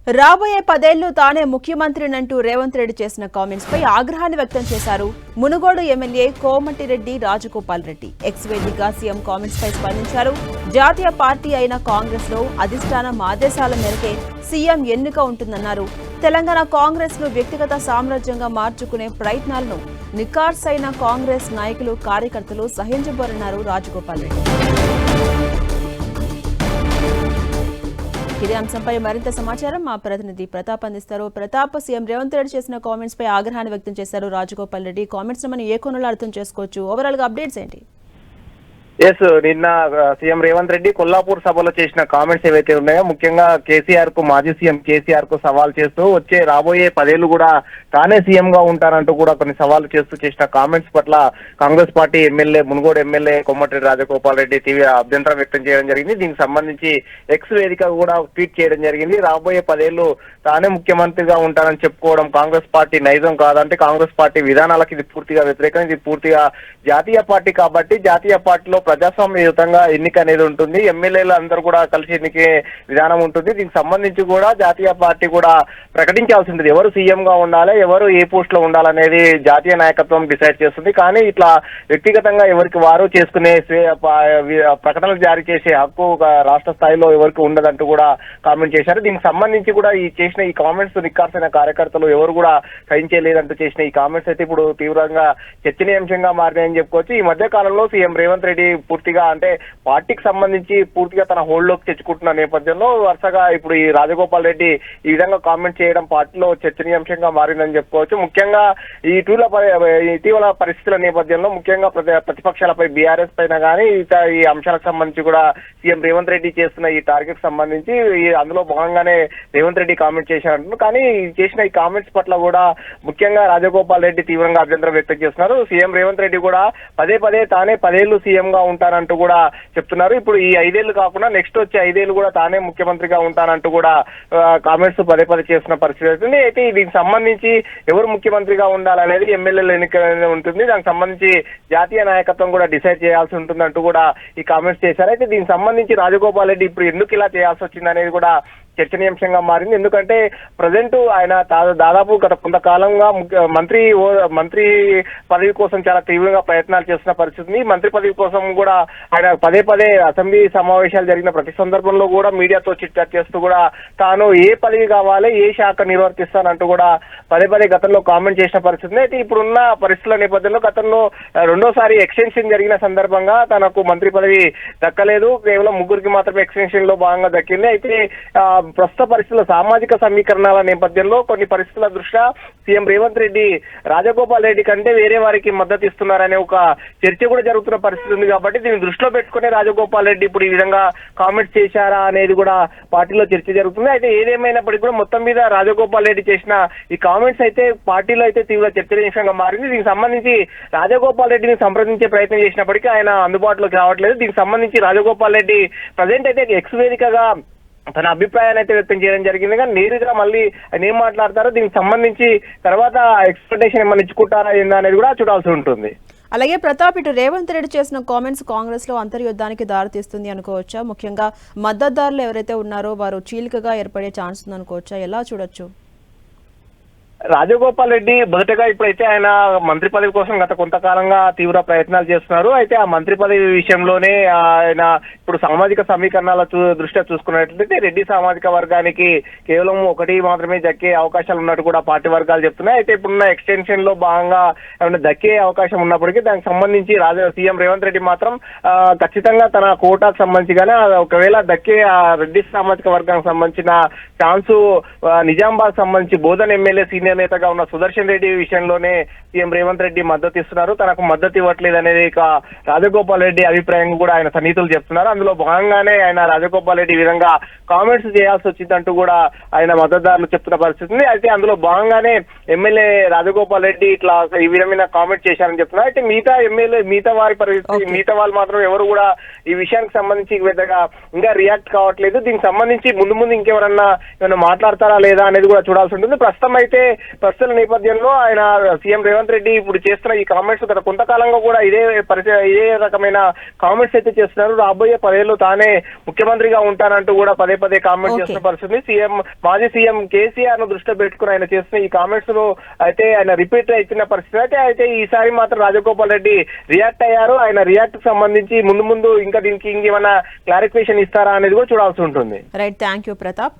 రాబోయే 10 ఏళ్లు తానే ముఖ్యమంత్రినంటూ రేవంత్ రెడ్డి చేసిన కామెంట్స్ పై ఆగ్రహాన్ని వ్యక్తం చేశారు మునుగోడు ఎమ్మెల్యే కోమటిరెడ్డి రాజగోపాల్ రెడ్డి. ఎక్స్ వేదికగా సీఎం కామెంట్స్ పై స్పందించారు. జాతీయ పార్టీ అయిన కాంగ్రెస్ లో అధిష్టానం ఆదేశాల మేరకే సీఎం ఎన్నిక ఉంటుందన్నారు. తెలంగాణ కాంగ్రెస్ ను వ్యక్తిగత సామ్రాజ్యంగా మార్చుకునే ప్రయత్నాలను నిఖార్సైన కాంగ్రెస్ నాయకులు కార్యకర్తలు సహించబోరన్నారు రాజగోపాల్ రెడ్డి. ఇదే అంశంపై మరింత సమాచారం మా ప్రతినిధి ప్రతాప్ అందిస్తారు. ప్రతాప్, సీఎం రేవంత్ రెడ్డి చేసిన కామెంట్స్ పై ఆగ్రహాన్ని వ్యక్తం చేశారు రాజగోపాల్ రెడ్డి. కామెంట్స్ మనం ఏ కోణంలో అర్థం చేసుకోవచ్చు? ఓవరాల్ గా అప్డేట్స్ ఏంటి? నిన్న సీఎం రేవంత్ రెడ్డి కొల్లాపూర్ సభలో చేసిన కామెంట్స్ ఏవైతే ఉన్నాయో, ముఖ్యంగా కేసీఆర్ కు, మాజీ సీఎం కేసీఆర్ కు సవాల్ చేస్తూ వచ్చే రాబోయే 10 ఏళ్లు కూడా తానే సీఎం గా ఉంటానంటూ కూడా కొన్ని సవాళ్లు చేస్తూ చేసిన కామెంట్స్ పట్ల Congress party MLA, Munugode MLA Komatireddy Rajagopal Reddy తీవ్ర అభ్యంతరం వ్యక్తం చేయడం జరిగింది. దీనికి సంబంధించి ఎక్స్ వేదిక కూడా ట్వీట్ చేయడం జరిగింది. రాబోయే 10 ఏళ్లు తానే ముఖ్యమంత్రిగా ఉంటానని చెప్పుకోవడం కాంగ్రెస్ పార్టీ నైజం కాదంటే కాంగ్రెస్ పార్టీ విధానాలకు ఇది పూర్తిగా వ్యతిరేకం. ఇది పూర్తిగా జాతీయ పార్టీ కాబట్టి జాతీయ పార్టీలో ప్రజాస్వామ్యయుతంగా ఎన్నిక అనేది ఉంటుంది. ఎమ్మెల్యేలు అందరూ కూడా కలిసి ఎన్నికే విధానం ఉంటుంది. దీనికి సంబంధించి కూడా జాతీయ పార్టీ కూడా ప్రకటించాల్సి ఉంటుంది. ఎవరు సీఎం గా ఉండాలి, ఎవరు ఏ పోస్ట్ లో ఉండాలనేది జాతీయ నాయకత్వం డిసైడ్ చేస్తుంది. కానీ ఇట్లా వ్యక్తిగతంగా ఎవరికి వారు చేసుకునే ప్రకటనలు జారీ చేసే హక్కు రాష్ట్ర స్థాయిలో ఎవరికి ఉండదంటూ కూడా కామెంట్ చేశారు. దీనికి సంబంధించి కూడా చేసిన ఈ కామెంట్స్ నిఖార్సైన కార్యకర్తలు ఎవరు కూడా సహించలేదంటూ చేసిన ఈ కామెంట్స్ అయితే ఇప్పుడు తీవ్రంగా చర్చనీయాంశంగా మారినాయని చెప్పుకోవచ్చు. ఈ మధ్య కాలంలో సీఎం రేవంత్ రెడ్డి పూర్తిగా అంటే పార్టీకి సంబంధించి పూర్తిగా తన హోల్డ్ లోకి తెచ్చుకుంటున్న నేపథ్యంలో వరుసగా ఇప్పుడు ఈ రాజగోపాల్ రెడ్డి ఈ విధంగా కామెంట్ చేయడం పార్టీలో చర్చనీయాంశంగా మారిందని చెప్పుకోవచ్చు. ముఖ్యంగా ఇటీవల పరిస్థితుల నేపథ్యంలో ముఖ్యంగా ప్రతిపక్షాలపై బీఆర్ఎస్ పైన కానీ ఈ అంశాలకు సంబంధించి కూడా సీఎం రేవంత్ రెడ్డి చేస్తున్న ఈ టార్గెట్ సంబంధించి అందులో భాగంగానే రేవంత్ రెడ్డి కామెంట్ చేశారంటున్నారు. కానీ చేసిన ఈ కామెంట్స్ పట్ల కూడా ముఖ్యంగా రాజగోపాల్ రెడ్డి తీవ్రంగా అభ్యంతరం వ్యక్తం చేస్తున్నారు. సీఎం రేవంత్ రెడ్డి కూడా పదే తానే 10 ఏళ్లు సీఎం గా ఉంటానంటూ కూడా చెప్తున్నారు. ఇప్పుడు ఈ 5 ఏళ్లు కాకుండా నెక్స్ట్ వచ్చే 5 ఏళ్లు కూడా తానే ముఖ్యమంత్రిగా ఉంటానంటూ కూడా కామెంట్స్ పదే చేస్తున్న పరిస్థితి అవుతుంది. అయితే దీనికి సంబంధించి ఎవరు ముఖ్యమంత్రిగా ఉండాలనేది ఎమ్మెల్యేల ఎన్నిక ఉంటుంది. దానికి సంబంధించి జాతీయ నాయకత్వం కూడా డిసైడ్ చేయాల్సి ఉంటుందంటూ కూడా ఈ కామెంట్స్ చేశారు. అయితే దీనికి సంబంధించి రాజగోపాల్ రెడ్డి ఇప్పుడు ఎందుకు ఇలా చేయాల్సి వచ్చింది అనేది కూడా చర్చనీయాంశంగా మారింది. ఎందుకంటే ప్రజెంట్ ఆయన దాదాపు గత కొంతకాలంగా మంత్రి పదవి కోసం చాలా తీవ్రంగా ప్రయత్నాలు చేస్తున్న పరిస్థితి. మంత్రి పదవి కోసం కూడా ఆయన పదే అసెంబ్లీ సమావేశాలు జరిగిన ప్రతి సందర్భంలో కూడా మీడియాతో చిట్చాట్ చేస్తూ కూడా తాను ఏ పదవి కావాలి, ఏ శాఖ నిర్వర్తిస్తానంటూ కూడా పదే గతంలో కామెంట్ చేసిన పరిస్థితి. అయితే ఇప్పుడున్న పరిస్థితుల నేపథ్యంలో గతంలో రెండోసారి ఎక్స్టెన్షన్ జరిగిన సందర్భంగా తనకు మంత్రి పదవి దక్కలేదు. కేవలం 3కి మాత్రమే ఎక్స్టెన్షన్ లో భాగంగా దక్కింది. అయితే ప్రస్తుత పరిస్థితుల సామాజిక సమీకరణాల నేపథ్యంలో కొన్ని పరిస్థితుల దృష్ట్యా సీఎం రేవంత్ రెడ్డి రాజగోపాల్ రెడ్డి కంటే వేరే వారికి మద్దతు ఇస్తున్నారనే ఒక చర్చ కూడా జరుగుతున్న పరిస్థితి ఉంది. కాబట్టి దీన్ని దృష్టిలో పెట్టుకునే రాజగోపాల్ రెడ్డి ఇప్పుడు ఈ విధంగా కామెంట్స్ చేశారా అనేది కూడా పార్టీలో చర్చ జరుగుతుంది. అయితే ఏదేమైనప్పటికీ కూడా మొత్తం మీద రాజగోపాల్ రెడ్డి చేసిన ఈ కామెంట్స్ అయితే పార్టీలో అయితే తీవ్ర చర్చనీయాంశంగా మారింది. దీనికి సంబంధించి రాజగోపాల్ రెడ్డిని సంప్రదించే ప్రయత్నం చేసినప్పటికీ ఆయన అందుబాటులోకి రావట్లేదు. దీనికి సంబంధించి రాజగోపాల్ రెడ్డి ప్రజెంట్ అయితే ఎక్స్ వేదికగా తన అభిప్రాయాన్ని అయితే వ్యక్తం చేయడం జరిగింది. కానీ నేరుగా మళ్ళీ ఆయన ఏం మాట్లాడతారో దీనికి సంబంధించి తర్వాత ఎక్స్పెక్టేషన్ ఏమన్నా ఇచ్చుకుంటారా ఏందా అనేది కూడా చూడాల్సి ఉంటుంది. అలాగే ప్రతాప్, ఇటు రేవంత్ రెడ్డి చేసిన కామెంట్స్ కాంగ్రెస్ లో అంతర్యుద్ధానికి దారితీస్తుంది అనుకోవచ్చా? ముఖ్యంగా మద్దతుదారులు ఎవరైతే ఉన్నారో వారు చీలికగా ఏర్పడే ఛాన్స్ ఉంది అనుకోవచ్చా? ఎలా చూడొచ్చు? రాజగోపాల్ రెడ్డి మొదటగా ఇప్పుడైతే ఆయన మంత్రి పదవి కోసం గత కొంతకాలంగా తీవ్ర ప్రయత్నాలు చేస్తున్నారు. అయితే ఆ మంత్రి పదవి విషయంలోనే ఆయన ఇప్పుడు సామాజిక సమీకరణాల దృష్ట్యా చూసుకున్నట్లయితే రెడ్డి సామాజిక వర్గానికి కేవలం 1 మాత్రమే దక్కే అవకాశాలు ఉన్నట్టు కూడా పార్టీ వర్గాలు చెప్తున్నాయి. అయితే ఇప్పుడున్న ఎక్స్టెన్షన్ లో భాగంగా ఏమైనా దక్కే అవకాశం ఉన్నప్పటికీ దానికి సంబంధించి సీఎం రేవంత్ రెడ్డి మాత్రం ఖచ్చితంగా తన కోటాకు సంబంధించి కానీ ఒకవేళ దక్కే రెడ్డి సామాజిక వర్గానికి సంబంధించిన ఛాన్సు నిజామాబాద్ సంబంధించి బోధన్ ఎమ్మెల్యే సీనియర్ నేతగా ఉన్న సుదర్శన్ రెడ్డి విషయంలోనే సీఎం రేవంత్ రెడ్డి మద్దతు ఇస్తున్నారు. తనకు మద్దతు ఇవ్వట్లేదు అనేది రాజగోపాల్ రెడ్డి అభిప్రాయం కూడా ఆయన సన్నిహితులు చెప్తున్నారు. అందులో భాగంగానే ఆయన రాజగోపాల్ రెడ్డి విధంగా కామెంట్స్ చేయాల్సి వచ్చిందంటూ కూడా ఆయన మద్దతుదారులు చెప్తున్న పరిస్థితి. అయితే అందులో భాగంగానే ఎమ్మెల్యే రాజగోపాల్ రెడ్డి ఇట్లా ఈ విధమైన కామెంట్ చేశారని చెప్తున్నారు. అయితే మిగతా వారి పరిస్థితి, మిగతా వాళ్ళు మాత్రం ఎవరు కూడా ఈ విషయానికి సంబంధించి పెద్దగా ఇంకా రియాక్ట్ కావట్లేదు. దీనికి సంబంధించి ముందు ఇంకెవరన్నా ఏమైనా మాట్లాడతారా లేదా అనేది కూడా చూడాల్సి ఉంటుంది. ప్రస్తుతం అయితే పరిస్థితుల నేపథ్యంలో ఆయన సీఎం రేవంత్ రెడ్డి ఇప్పుడు చేస్తున్న ఈ కామెంట్స్ గత కొంతకాలంగా కూడా ఇదే రకమైన కామెంట్స్ అయితే చేస్తున్నారు. రాబోయే 10 ఏళ్ళు తానే ముఖ్యమంత్రిగా ఉంటానంటూ కూడా పదే పదే కామెంట్ చేస్తున్న పరిస్థితి. మాజీ సీఎం కేసీఆర్ ను దృష్టిలో పెట్టుకుని ఆయన చేస్తున్న ఈ కామెంట్స్ ను అయితే ఆయన రిపీట్ అవుతున్న పరిస్థితి. అయితే ఈసారి మాత్రం రాజగోపాల్ రెడ్డి రియాక్ట్ అయ్యారు. ఆయన రియాక్ట్ సంబంధించి ముందు ఇంకా దీనికి ఇంకేమైనా క్లారిఫికేషన్ ఇస్తారా అనేది కూడా చూడాల్సి ఉంటుంది. Right, thank you Pratap.